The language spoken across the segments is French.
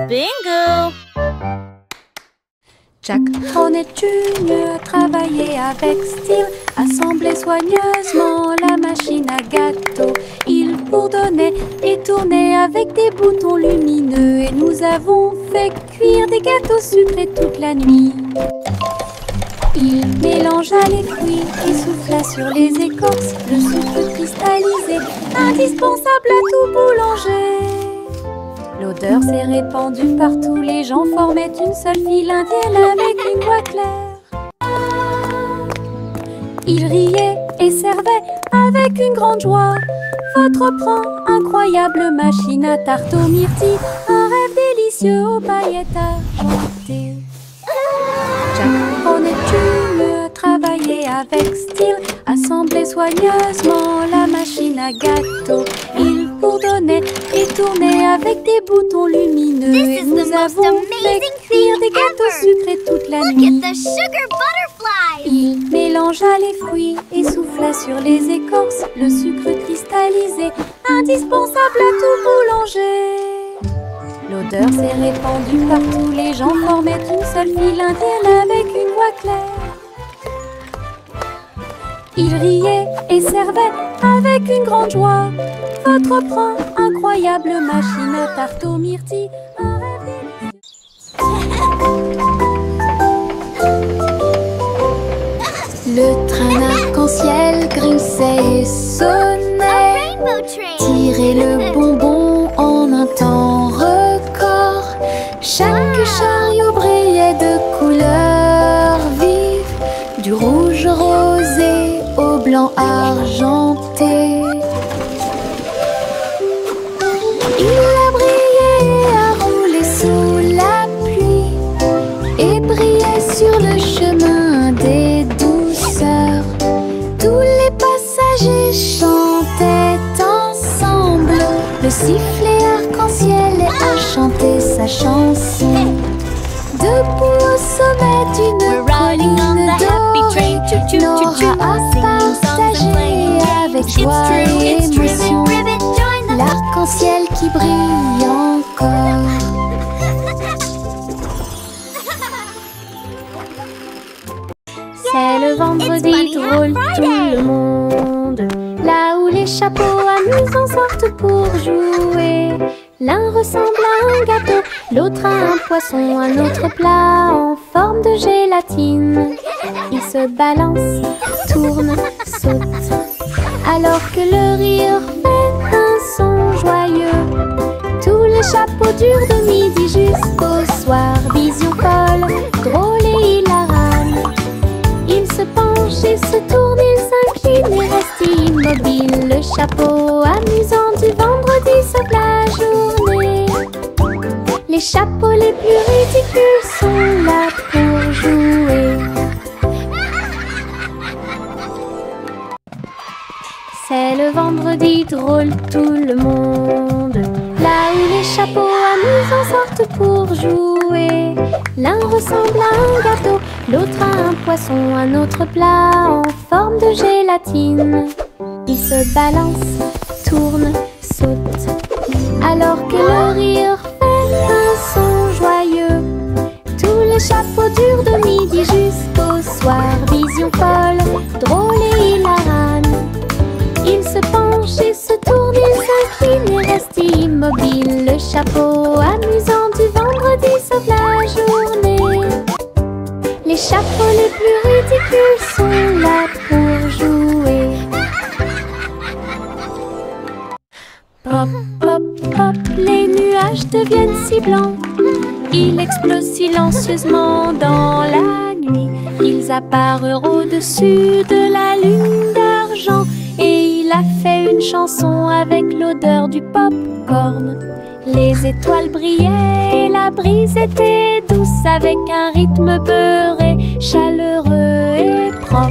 Bingo! Jack Hornet Junior travaillait avec style, assemblait soigneusement la machine à gâteau. Il bourdonnait et tournait avec des boutons lumineux, et nous avons fait cuire des gâteaux sucrés toute la nuit. Il mélangea les fruits et souffla sur les écorces le sucre cristallisé, indispensable à tout boulanger. L'odeur s'est répandue partout, les gens formaient une seule file indienne avec une voix claire. Ils riaient et servaient avec une grande joie votre pain, incroyable machine à tarte aux myrtilles, un rêve délicieux aux paillettes argentées. Jack Hornet Junior travaillait avec style, assemblait soigneusement la machine à gâteau. Il bourdonnait et tournait avec des boutons lumineux, et nous avons fait cuire des gâteaux sucrés toute la nuit. Il mélangea les fruits et souffla sur les écorces le sucre cristallisé, indispensable à tout boulanger. L'odeur s'est répandue partout, les gens formaient une seule file indienne avec une voix claire. Ils riaient et servaient avec une grande joie votre pain, incroyable machine à tarte aux myrtilles, un rêve délicieux. Le train arc-en-ciel grinçait et sonnait, tirait le bonbon en un temps record. Chaque chariot brillait de couleurs vives, du rouge rosé au blanc argenté. Il a brillé et a roulé sous la pluie et brillait sur le chemin des douceurs. Tous les passagers chantaient ensemble le sifflet arc-en-ciel et a chanté sa chanson. Debout au sommet d'une colline dorée, Nora a partagé avec joie et émotion l'arc-en-ciel qui brille encore. C'est le vendredi drôle, tout le monde, là où les chapeaux amusants sortent pour jouer. L'un ressemble à un gâteau, l'autre à un poisson, un autre plat en forme de gélatine. Il se balance, tourne, saute, alors que le rire fait un son joyeux. Tous les chapeaux durent de midi jusqu'au soir. Vision folle, drôle et hilarane. Il se penche et se tourne, il s'incline et reste immobile. Le chapeau amusant du vendredi sauve la journée. Les chapeaux les plus ridicules sont là pour jouer. C'est le vendredi drôle, tout le monde, là où les chapeaux amusants sortent pour jouer. L'un ressemble à un gâteau, l'autre à un poisson, un autre plat en forme de gélatine. Il se balance, tourne, saute, alors que le rire fait un son joyeux. Tous les chapeaux durent de midi jusqu'au soir. Vision folle, drôle et hilarane. Il se penche et se tourne, il s'incline et reste immobile. Le chapeau amusant du vendredi sauve la journée. Les chapeaux les plus ridicules sont là pour jouer. Pop, pop, pop, les nuages deviennent si blancs. Ils explosent silencieusement dans la nuit. Ils apparurent au-dessus de la lune d'argent. Et il a fait une chanson avec l'odeur du pop-corn. Les étoiles brillaient et la brise était douce, avec un rythme beurré, chaleureux et propre.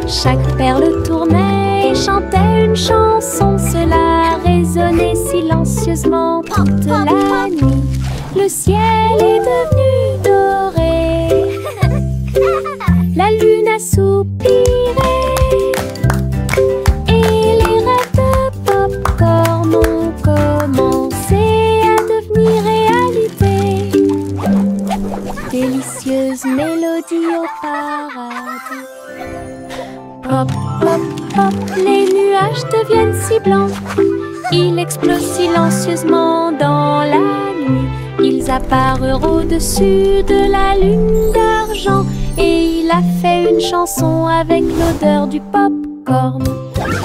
Chaque perle tournait et chantait une chanson. Cela résonnait silencieusement toute la nuit. Le ciel est devenu doré. La lune a soupiré. Popcorn ont commencé à devenir réalité. mélodie au paradis. Pop, pop, pop, les nuages deviennent si blancs. Ils explosent silencieusement dans la nuit. Ils apparurent au-dessus de la lune d'argent. Et il a fait une chanson avec l'odeur du pop-corn.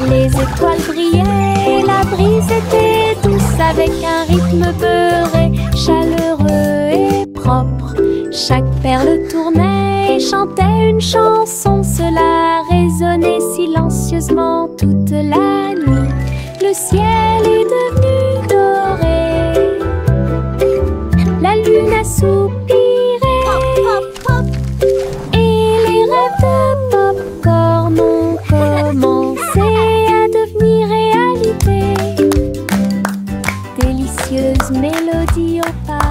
Les étoiles brillaient et la brise était douce, avec un rythme beurré, chaleureux et propre. Chaque perle tournait et chantait une chanson. Cela résonnait silencieusement toute la nuit. Le ciel est devenu doré. La lune a soupiré. Pop, pop, pop. Et les rêves de pop-corn ont commencé à devenir réalité. Délicieuse mélodie au paradis.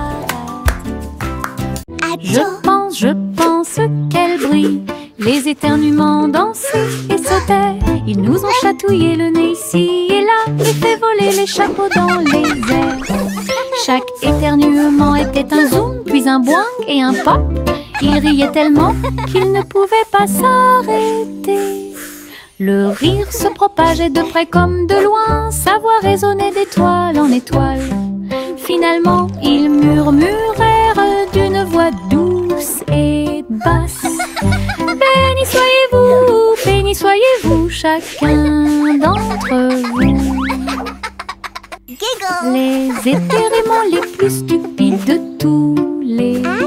Je pense qu'elle brille. Les éternuements dansaient et sautaient. Ils nous ont chatouillé le nez ici et là et fait voler les chapeaux dans les airs. Chaque éternuement était un zoom, puis un boing et un pop. Ils riaient tellement qu'ils ne pouvaient pas s'arrêter. Le rire se propageait de près comme de loin, sa voix résonnait d'étoile en étoile. Finalement, ils murmurèrent d'une voix douce et basse. Béni soyez-vous, chacun d'entre vous. Les éternuements les plus stupides de tous les temps.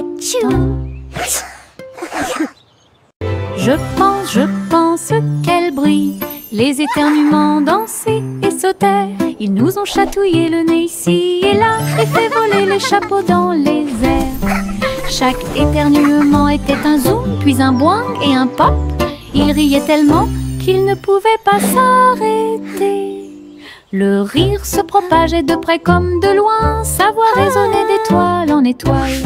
Je pense qu'elle brille. Les éternuements dansaient et sautaient. Ils nous ont chatouillé le nez ici et là et fait voler les chapeaux dans les airs. Chaque éternuement était un zoom, puis un boing et un pop. Ils riaient tellement qu'ils ne pouvaient pas s'arrêter. Le rire se propageait de près comme de loin, sa voix résonnait d'étoile en étoile.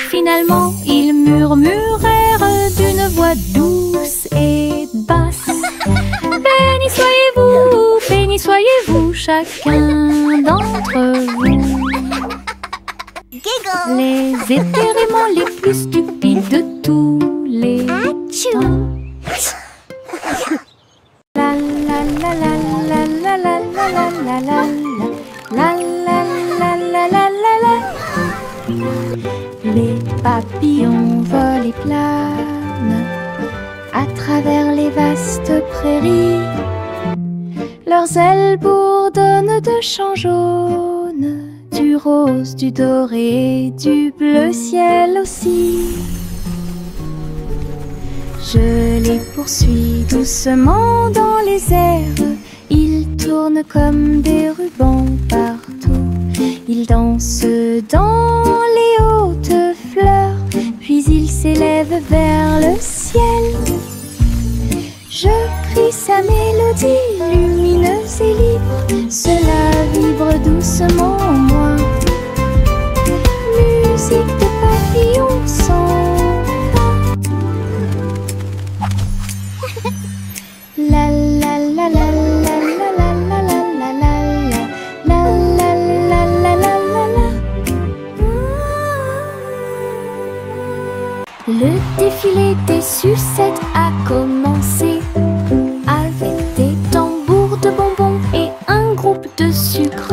Finalement, ils murmurèrent d'une voix douce et basse. Béni soyez-vous, chacun d'entre vous. Les éternuements les plus stupides de tous les temps. La la la la la la la la la la la la la la la la. Les papillons volent et planent à travers les vastes prairies. Leurs ailes bourdonnent de chants jaunes, du rose, du doré, du bleu ciel aussi. Je les poursuis doucement dans les airs. Ils tournent comme des rubans partout. Ils dansent dans les hautes fleurs, puis ils s'élèvent vers le ciel. Je crie sa mélodie lumineuse et libre. Cela vibre doucement en moi. Musique de papillons sans fin. La la la la la la la la la la la la la la la la. Le défilé des sucettes a commencé avec des tambours de bonbons et un groupe de sucre.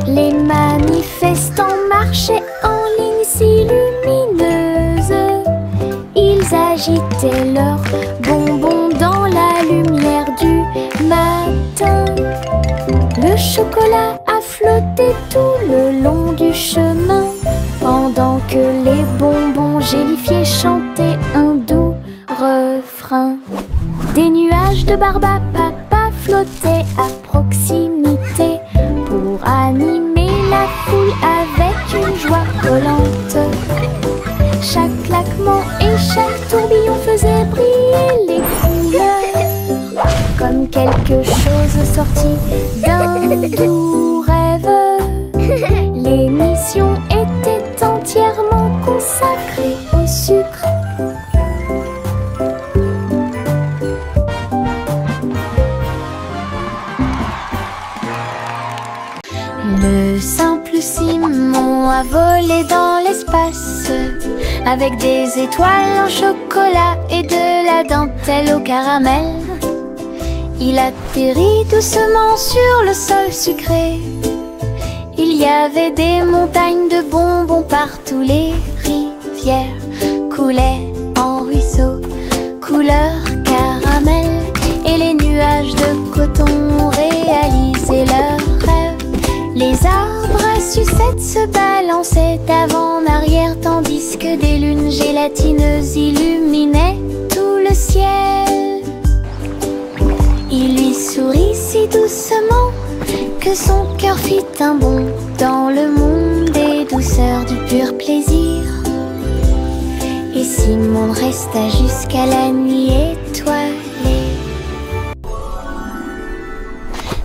Les manifestants marchaient en ligne si lumineuse. Ils agitaient leurs bonbons dans la lumière du matin. Le chocolat a flotté tout le long du chemin, pendant que les bonbons gélifiés chantaient un doux refrain. Des nuages de barbe à papa flottaient à proximité pour animer la foule avec une joie collante. Chaque claquement et chaque tourbillon faisait briller les couleurs, comme quelque chose sorti d'un doux rêve. L'émission était entièrement consacrée au sucre. Le simple simple Simon a volé dans l'espace avec des étoiles en chocolat et de la dentelle au caramel. Il atterrit doucement sur le sol sucré. Il y avait des montagnes de bonbons partout. Les rivières coulaient en ruisseaux couleur caramel. Et les nuages de coton réalisaient leurs rêves. Les arbres à sucettes se balançaient d'avant en arrière, tandis que des lunes gélatineuses illuminaient tout le ciel. Il lui sourit si doucement que son cœur fit un bond dans le monde des douceurs du pur plaisir. Et Simon resta jusqu'à la nuit étoilée.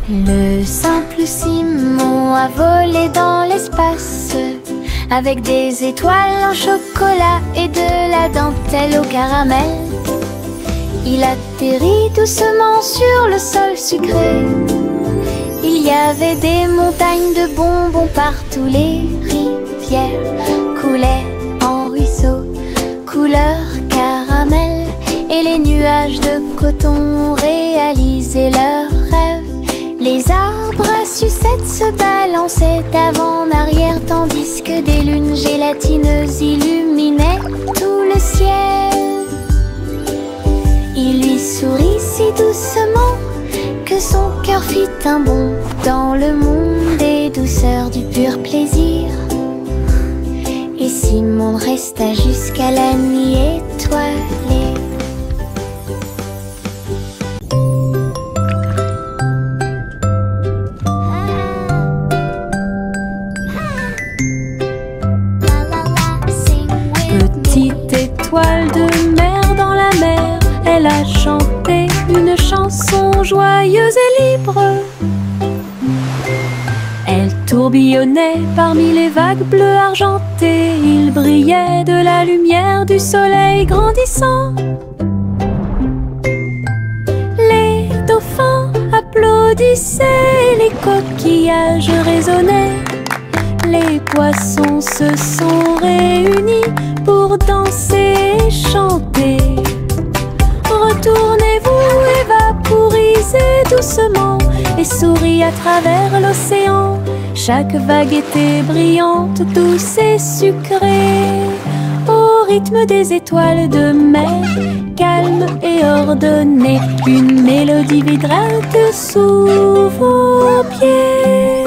Le simple Simon a volé dans l'espace avec des étoiles en chocolat et de la dentelle au caramel. Il atterrit doucement sur le sol sucré. Il y avait des montagnes de bonbons partout. Les rivières coulaient en ruisseaux couleur caramel. Et les nuages de coton réalisaient leurs rêves. Les arbres à sucettes se balançaient d'avant en arrière, tandis que des lunes gélatineuses illuminaient tout le ciel. Il lui sourit si doucement que son cœur fit un bond dans le monde des douceurs du pur plaisir. Et Simon resta jusqu'à la nuit étoilée. Petite étoile de mer dans la mer, elle a chanté une chanson joyeuse et libre. Elle tourbillonnait parmi les vagues bleues argentées. Il brillait de la lumière du soleil grandissant. Les dauphins applaudissaient, les coquillages résonnaient. Les poissons se sont réunis pour danser et chanter. Retournez-vous et vaporisez doucement et souris à travers l'océan. Chaque vague était brillante, douce et sucrée, au rythme des étoiles de mer, calme et ordonnée. Une mélodie vibrante sous vos pieds.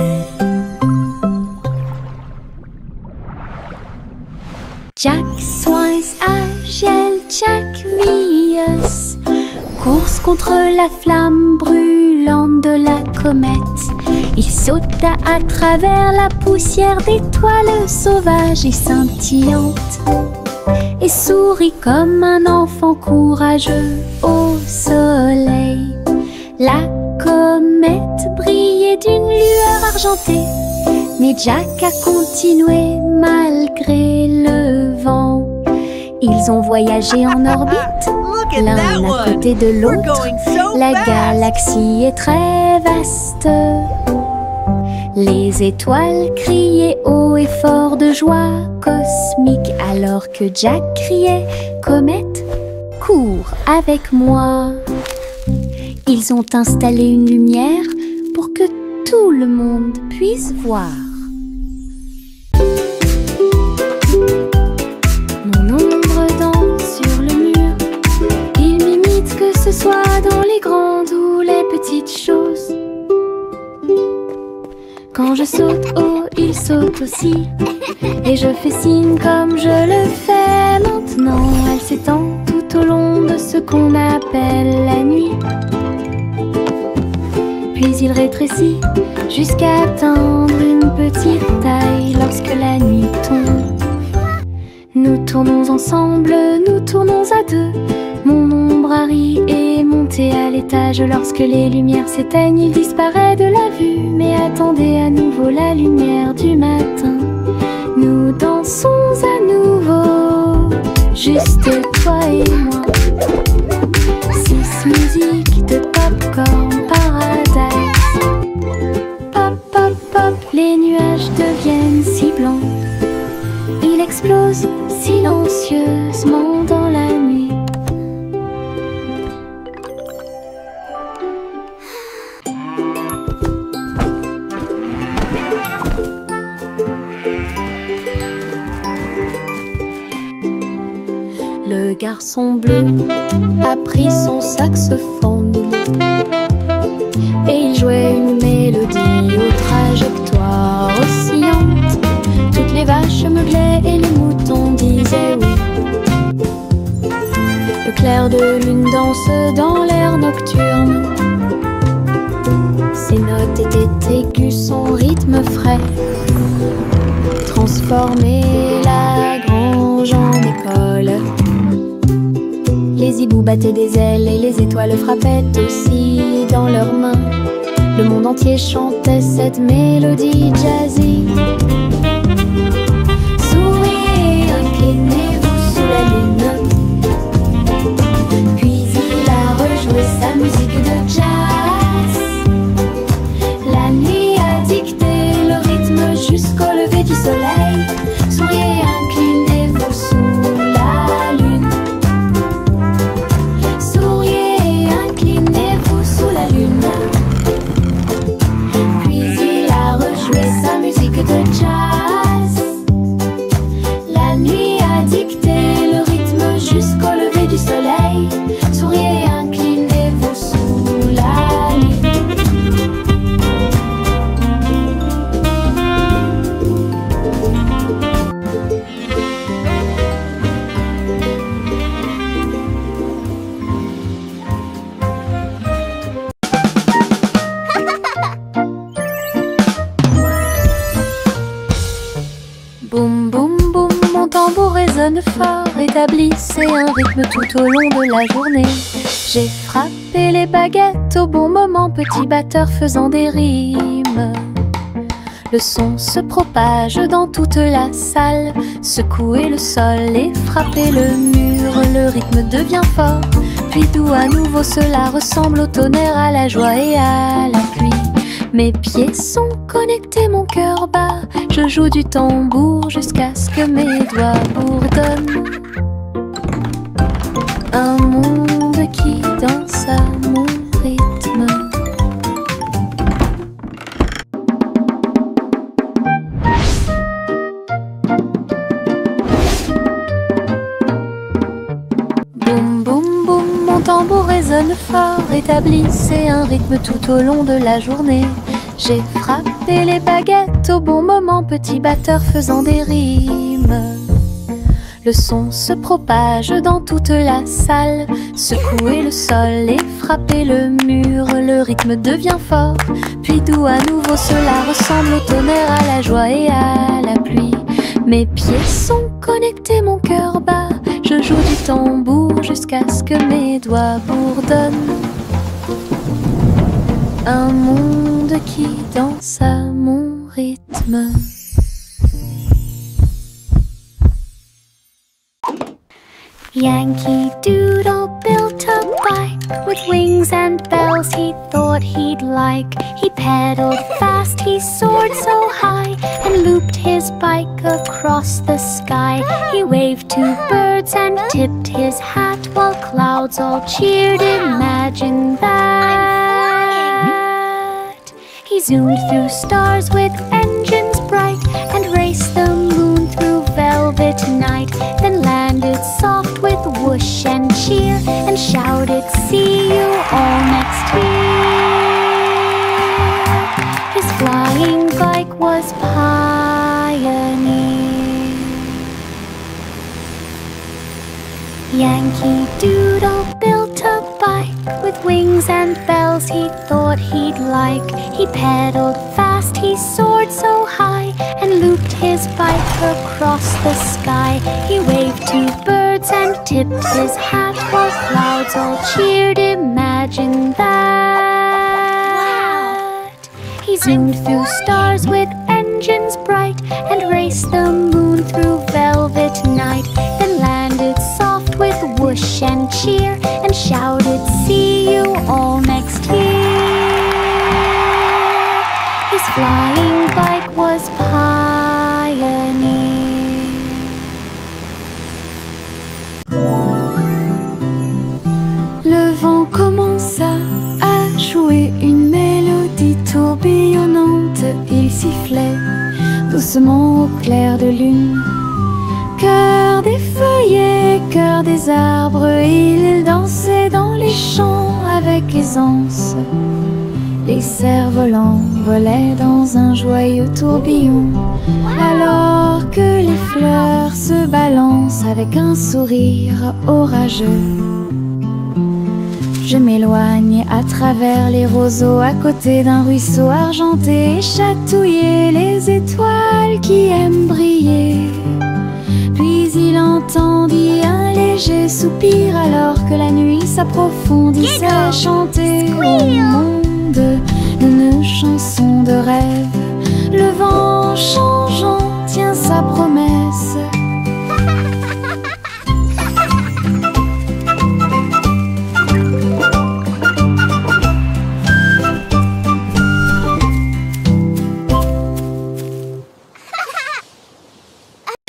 Jack Swans agile, Jack Vius, course contre la flamme brûlante de la comète. Il sauta à travers la poussière d'étoiles sauvages et scintillantes et sourit comme un enfant courageux au soleil. La comète brillait d'une lueur argentée, mais Jack a continué malgré le vent. Ils ont voyagé en orbite, l'un à côté de l'autre. La galaxie est très vaste. Les étoiles criaient haut et fort de joie cosmique, alors que Jack criait « Comète, cours avec moi !» Ils ont installé une lumière pour que tout le monde puisse voir. Mon ombre danse sur le mur. Il m'imite que ce soit dans les grandes ou les petites choses. Quand je saute haut, il saute aussi. Et je fais signe comme je le fais maintenant. Elle s'étend tout au long de ce qu'on appelle la nuit. Puis il rétrécit jusqu'à atteindre une petite taille lorsque la nuit tombe. Nous tournons ensemble, nous tournons à deux. Mon ombre Harry est monté à l'étage. Lorsque les lumières s'éteignent, il disparaît de la vue. Mais attendez à nouveau la lumière du matin. Nous dansons à nouveau, juste toi et moi. 6 musiques de Popcorn Paradise. Pop, pop, pop, les nuages nuages deviennent si blancs. Il explose silencieusement dans la nuit. Le garçon bleu a pris son saxophone et il jouait une mélodie aux trajectoires oscillantes. Toutes les vaches meuglaient et les moutons disaient oui. Le clair de lune danse dans l'air nocturne. Ses notes étaient aiguës, son rythme frais transformait la grange en école. Les hiboux battaient des ailes et les étoiles frappaient aussi dans leurs mains. Le monde entier chantait cette mélodie jazzy. Souriez, inclinez-vous sous la lune. Puis il a rejoué sa musique de jazz. La nuit a dicté le rythme jusqu'au lever du soleil. Souriez, inclinez-vous sous la lune. Souriez, inclinez-vous sous la lune. Puis il a rejoué sa musique de jazz. La nuit a dicté le rythme jusqu'au lever du soleil. Souriez, inclinez-vous sous la lune. Boum boum boum, mon tambour résonne fort, établissez un rythme tout au long de la journée. J'ai frappé les baguettes au bon moment, petit batteur faisant des rimes. Le son se propage dans toute la salle, secouez le sol et frappez le mur. Le rythme devient fort, puis doux à nouveau, cela ressemble au tonnerre, à la joie et à la pluie. Mes pieds sont connectés, mon cœur bat. Je joue du tambour jusqu'à ce que mes doigts bourdonnent. Un monde qui danse à mon rythme. Boum boum boum, mon tambour résonne fort, établissez un rythme tout au long de la journée. J'ai frappé les baguettes au bon moment, petit batteur faisant des rimes. Le son se propage dans toute la salle, secouez le sol et frappez le mur. Le rythme devient fort, puis doux à nouveau, cela ressemble au tonnerre, à la joie et à la pluie. Mes pieds sont connectés, mon cœur bat. Je joue du tambour jusqu'à ce que mes doigts bourdonnent. Un monde qui danse à mon rythme. Yankee Doodle built a bike with wings and bells he thought he'd like. He pedaled fast, he soared so high, and looped his bike across the sky. He waved to birds and tipped his hat, while clouds all cheered. Imagine that. He zoomed through stars with engines bright, and raced the moon through velvet night. Then landed soft with whoosh and cheer, and shouted, "See you all next year." His flying bike was Pioneer. Yankee Doodle built a bike with wings and bells he thought he'd like. He pedaled fast, he soared so high, and looped his bike across the sky. He waved to birds and tipped his hat, while clouds all cheered. Imagine that. He zoomed through stars with engines bright, and raced the moon through velvet night. Then landed soft with whoosh and cheer, and shouted, "See you all next year." His flying bike was Pioneer. Le vent commença à jouer une mélodie tourbillonnante. Il sifflait doucement au clair de lune. Cœur des feuillets, cœur des arbres, il dansait dans les champs avec aisance. Les cerfs-volants volaient dans un joyeux tourbillon, alors que les fleurs se balancent avec un sourire orageux. Je m'éloigne à travers les roseaux, à côté d'un ruisseau argenté, et chatouiller les étoiles qui aiment briller. Puis il entendit un léger soupir, alors que la nuit s'approfondissait, chanter au monde une chanson de rêve. Le vent changeant tient sa promesse.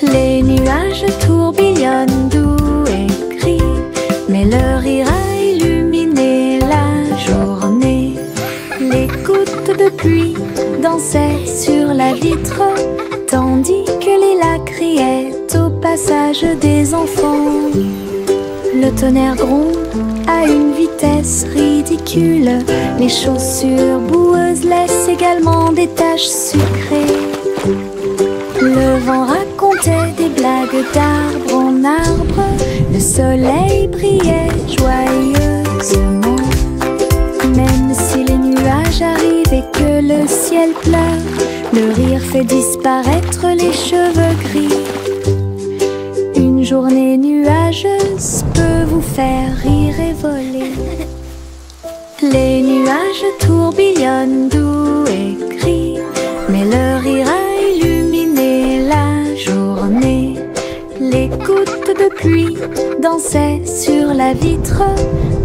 Les nuages tourbillonnent doux et crient, mais leur rire a illuminé la journée. Les gouttes de pluie dansaient sur la vitre, tandis que les lacs criaient au passage des enfants. Le tonnerre gronde à une vitesse ridicule. Les chaussures boueuses laissent également des taches sucrées. Le vent racontait des blagues d'arbre en arbre. Le soleil brillait joyeusement. Même si les nuages arrivent et que le ciel pleure, le rire fait disparaître les cheveux gris. Une journée nuageuse peut vous faire rire et voler. Les nuages tourbillonnent doux et crient, mais leur rire a illuminé la journée. Les gouttes de pluie dansaient sur la vitre,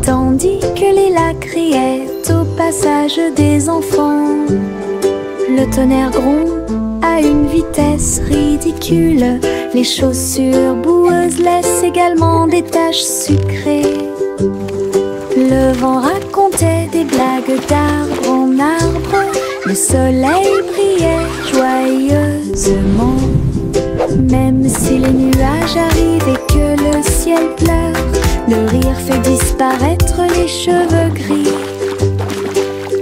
tandis que les lacs criaient au passage des enfants. Le tonnerre gronde à une vitesse ridicule. Les chaussures boueuses laissent également des taches sucrées. Le vent racontait des blagues d'arbre en arbre. Le soleil brillait joyeusement. Même si les nuages arrivent et que le ciel pleure, le rire fait disparaître les cheveux gris.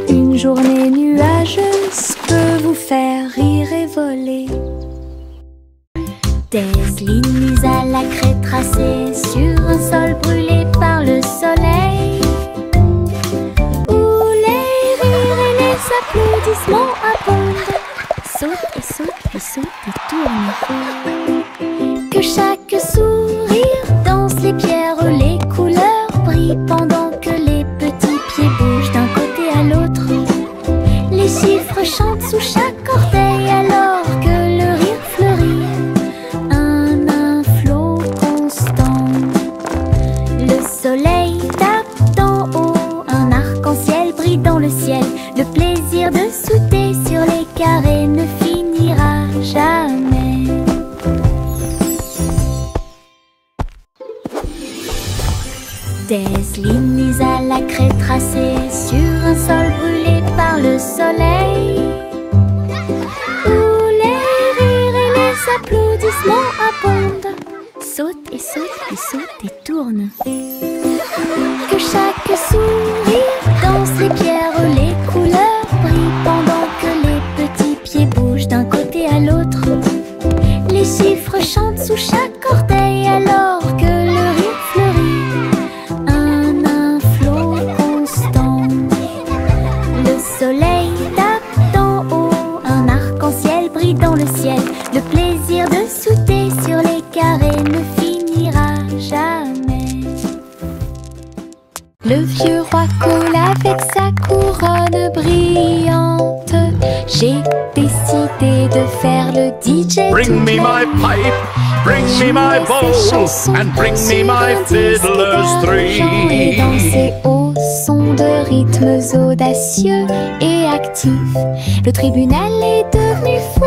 Une journée nuageuse peut vous faire rire et voler. Des lignes à la craie tracées sur un sol brûlé par le soleil, où les rires et les applaudissements abondent. Saute et saute, puis saute et tourne. Que chaque sourire danse les pierres, les couleurs brillent pendant que les petits pieds bougent d'un côté à l'autre. Les chiffres chantent sous chaque orteil alors que le rire fleurit. Un flot constant. Le soleil tape d'en haut, un arc-en-ciel brille dans le ciel. Le plaisir de sauter sur les carrés ne finira jamais. Des lignes à la craie tracées sur un sol brûlé par le soleil, où les rires et les applaudissements abondent. Saute et saute et saute et tourne. Que chaque sourire danse les pierres, les couleurs brillent pendant que les petits pieds bougent d'un côté à l'autre. Les chiffres chantent sous chaque orteil alors que le rire fleurit. Un flot constant. Le soleil tape d'en haut, un arc-en-ciel brille dans le ciel. Le plaisir de sauter sur les carrés ne finira jamais. Le vieux roi coule avec sa couronne brillante. J'ai décidé de faire le DJ. Bring me my pipe, bring me my bowl, and bring me my fiddler's three. Et danser au son de rythmes audacieux et actifs. Le tribunal est devenu fou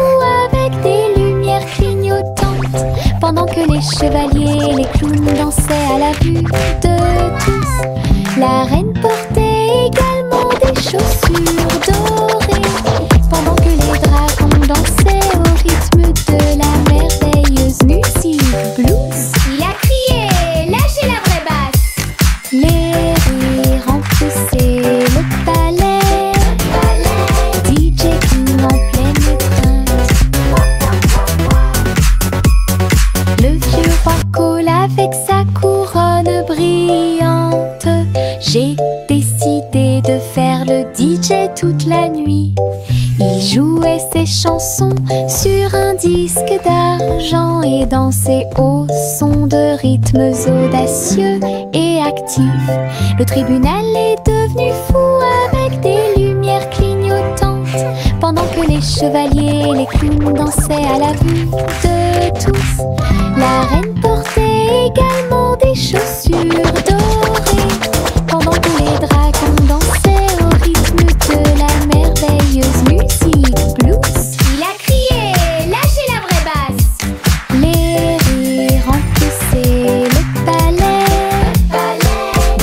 marchait toute la nuit. Il jouait ses chansons sur un disque d'argent et dansait au son de rythmes audacieux et actifs. Le tribunal est devenu fou avec des lumières clignotantes, pendant que les chevaliers et les clowns dansaient à la vue de tous. La reine portait également des chaussures dorées, pendant que les dragons dansaient au rythme de la merveilleuse musique blues. Il a crié, lâchez la vraie basse. Les rires remplissaient le palais,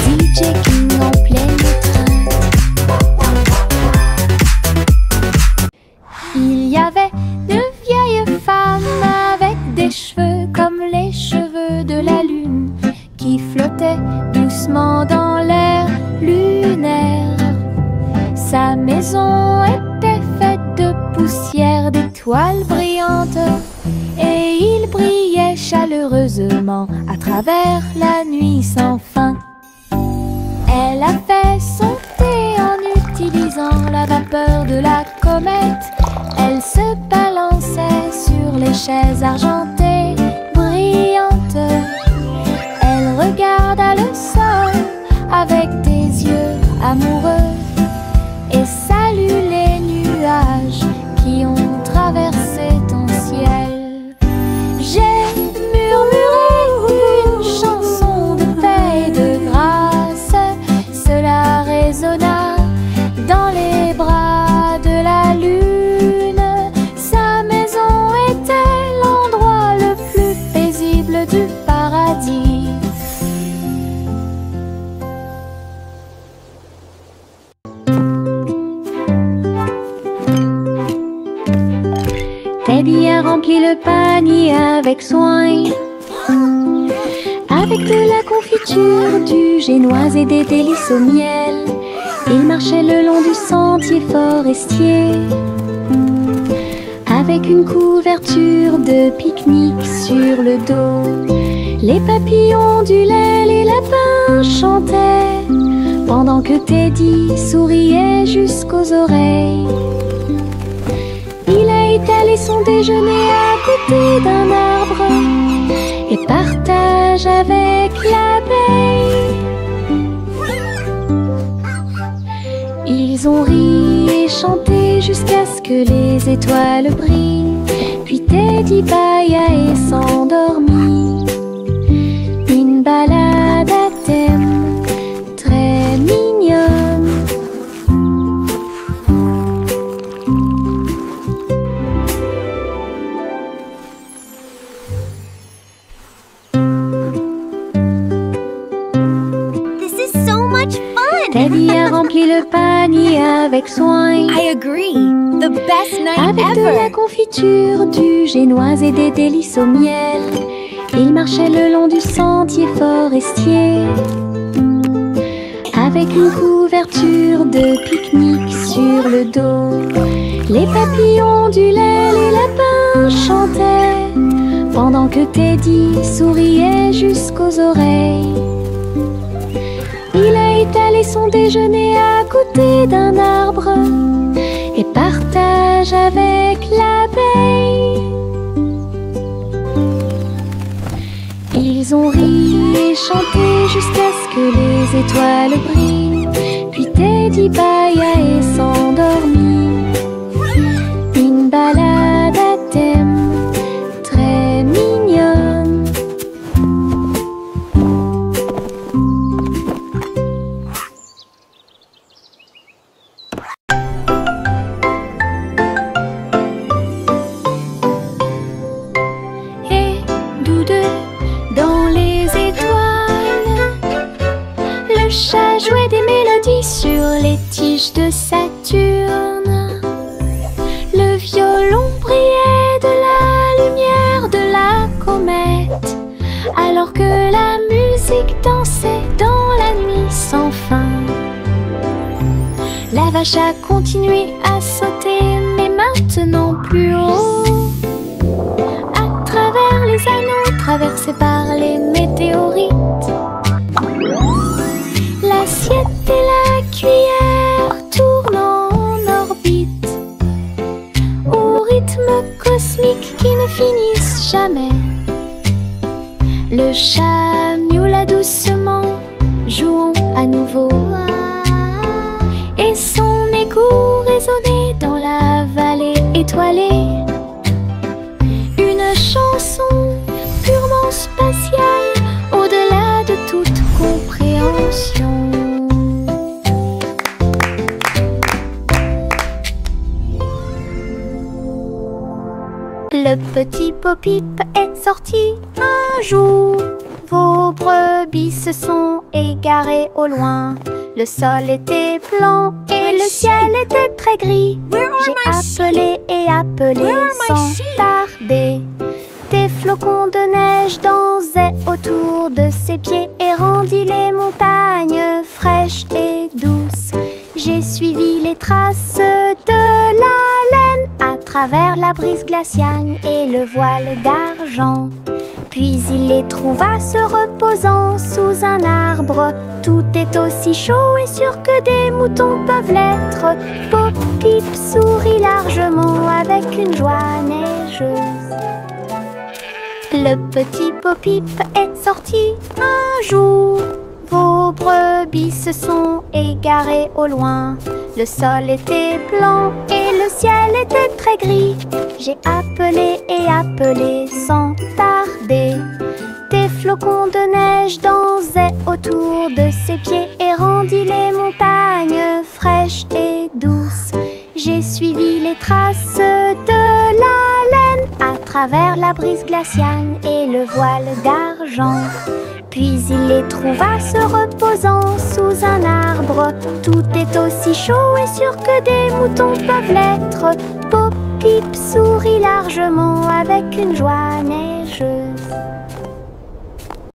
DJ King en pleine étreinte. Il y avait de vieilles femmes avec des cheveux comme les cheveux de la lune, qui flottaient doucement dans l'air lunaire. Sa maison était faite de poussière, d'étoiles brillantes, et il brillait chaleureusement à travers la nuit sans fin. Elle a fait son thé en utilisant la vapeur de la comète. Elle se balançait sur les chaises argentées brillantes. Elle regarda le sol avec des yeux amoureux et salue les nuages qui ont traversé ton ciel. J'ai murmuré une chanson de paix et de grâce. Cela résonna dans les bras de la lune. Sa maison était l'endroit le plus paisible du paradis. Teddy a rempli le panier avec soin, avec de la confiture, du génoise et des délices au miel. Il marchait le long du sentier forestier, avec une couverture de pique-nique sur le dos. Les papillons ondulaient, les lapins chantaient, pendant que Teddy souriait jusqu'aux oreilles. Il a étalé son déjeuner à côté d'un arbre et partage avec l'abeille. Ils ont ri et chanté jusqu'à ce que les étoiles brillent. Puis Teddy bâilla et s'endormit. Une balade à thème très mignonne. Teddy a rempli le panier avec soin, I agree. The best night avec de la ever. confiture, du génoise et des délices au miel. Il marchait le long du sentier forestier, avec une couverture de pique-nique sur le dos. Les papillons ondulaient, les lapins chantaient, pendant que Teddy souriait jusqu'aux oreilles. Il a étalé son déjeuner à côté d'un arbre et partage avec l'abeille. Ils ont ri et chanté jusqu'à ce que les étoiles brillent. Puis Teddy bâilla et s'endormit. Une balade à thème très mignonne. Et nous deux, dans les étoiles, le chat jouait des mélodies sur les tiges de Saturne. Le violon brillait de la lumière de la comète, alors que la musique dansait dans la nuit sans fin. La vache a continué à sauter, mais maintenant plus haut, à travers les anneaux traversés par les météorites. L'assiette et la cuillère tournant cosmiques qui ne finissent jamais. Le chat miaula doucement, jouons à nouveau. Et son écho résonnait dans la vallée étoilée. Une chanson purement spatiale, au-delà de toute compréhension. Le petit Pop-Pip est sorti un jour. Vos brebis se sont égarées au loin. Le sol était blanc et le ciel était très gris. J'ai appelé et appelé sans tarder. Des flocons de neige dansaient autour de ses pieds et rendit les montagnes fraîches et douces. J'ai suivi les traces de la laine à travers la brise glaciale et le voile d'argent. Puis il les trouva se reposant sous un arbre. Tout est aussi chaud et sûr que des moutons peuvent l'être. Pop-Pip sourit largement avec une joie neigeuse. Le petit Pop-Pip est sorti un jour. Vos brebis se sont égarées au loin. Le sol était blanc et le ciel était très gris. J'ai appelé et appelé sans tarder. Des flocons de neige dansaient autour de ses pieds et rendit les montagnes fraîches et douces. J'ai suivi les traces de la laine à travers la brise glaciale et le voile d'argent. Puis il les trouva se reposant sous un arbre. Tout est aussi chaud et sûr que des moutons peuvent l'être. Pop-Pip sourit largement avec une joie neigeuse.